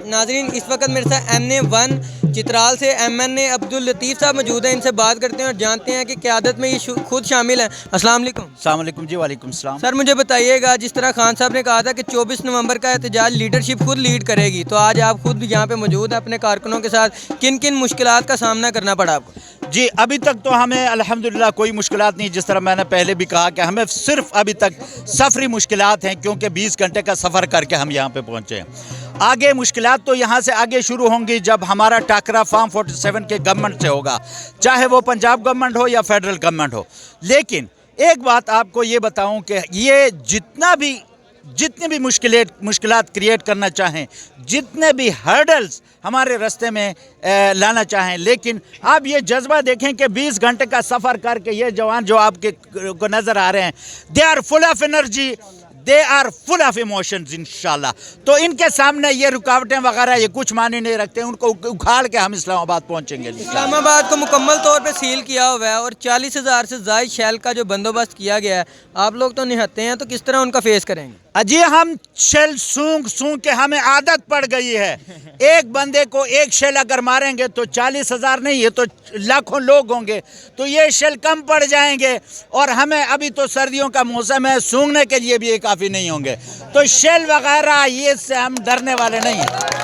नाज़रीन, इस वक्त मेरे साथ NA1 चित्राल से MNA अब्दुल लतीफ़ साहब मौजूद हैं। इनसे बात करते हैं और जानते हैं कि क़यादत में ये खुद शामिल हैं। अस्सलाम वालेकुम। अस्सलाम वालेकुम जी। वालेकुम सलाम। सर मुझे बताइएगा, जिस तरह खान साहब ने कहा था कि 24 नवंबर का एहतजाज लीडरशिप खुद लीड करेगी, तो आज आप खुद यहाँ पे मौजूद हैं अपने कारकुनों के साथ, किन किन मुश्किलात का सामना करना पड़ा आपको? जी, अभी तक तो हमें अल्हम्दुलिल्लाह कोई मुश्किलात नहीं। जिस तरह मैंने पहले भी कहा कि हमें सिर्फ अभी तक सफरी मुश्किलात हैं, क्योंकि 20 घंटे का सफ़र करके हम यहाँ पे पहुँचे हैं। आगे मुश्किलात तो यहाँ से आगे शुरू होंगी जब हमारा टाकरा फार्म 47 के गवर्नमेंट से होगा, चाहे वो पंजाब गवर्नमेंट हो या फेडरल गवर्नमेंट हो। लेकिन एक बात आपको ये बताऊं कि ये जितनी भी मुश्किलात क्रिएट करना चाहें, जितने भी हर्डल्स हमारे रास्ते में लाना चाहें, लेकिन आप ये जज्बा देखें कि 20 घंटे का सफ़र करके ये जवान जो आपके को नज़र आ रहे हैं, they are full of energy, they are full of emotions इंशाल्लाह। तो इनके सामने ये रुकावटें वगैरह ये कुछ मानी नहीं रखते। उनको उखाड़ के हम इस्लामाबाद पहुंचेंगे। इस्लामाबाद को मुकम्मल तौर पे सील किया हुआ है और 40,000 से ज़ायद शेल का जो बंदोबस्त किया गया है, आप लोग तो निहत्ते हैं, तो किस तरह उनका फेस करेंगे? अजी, हम शेल सूंघ के हमें आदत पड़ गई है। एक बंदे को एक शेल अगर मारेंगे तो 40,000 नहीं, ये तो लाखों लोग होंगे, तो ये शेल कम पड़ जाएंगे। और हमें अभी तो सर्दियों का मौसम है, सूंघने के लिए भी ये काफ़ी नहीं होंगे। तो शेल वगैरह ये से हम डरने वाले नहीं हैं।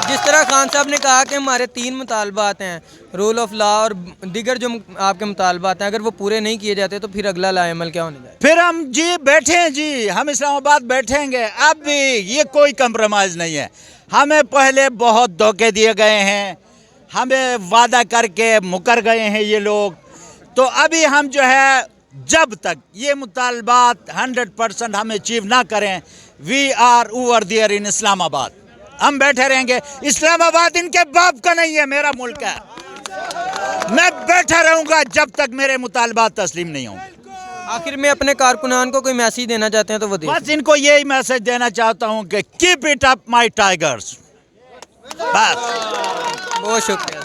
जिस तरह खान साहब ने कहा कि हमारे 3 मुतालबात हैं, रूल ऑफ लॉ और दीगर जो आपके मुतालबात हैं, अगर वो पूरे नहीं किए जाते तो फिर अगला लाएमल क्या होने जाए? फिर हम जी बैठे हैं जी, हम इस्लामाबाद बैठेंगे। अब भी ये कोई कंप्रोमाइज़ नहीं है। हमें पहले बहुत धोखे दिए गए हैं, हमें वादा करके मुकर गए हैं ये लोग। तो अभी हम जो है, जब तक ये मुतालबात 100% हम अचीव ना करें, we are over there in Islamabad, हम बैठे रहेंगे। इस्लामाबाद इनके बाप का नहीं है, मेरा मुल्क है। मैं बैठा रहूंगा जब तक मेरे मुतालबात तस्लीम नहीं होंगे। आखिर में अपने कारकुनान को कोई मैसेज देना चाहते हैं तो वो दे। बस इनको यही मैसेज देना चाहता हूं कि keep it up my tigers. बस। बहुत शुक्रिया।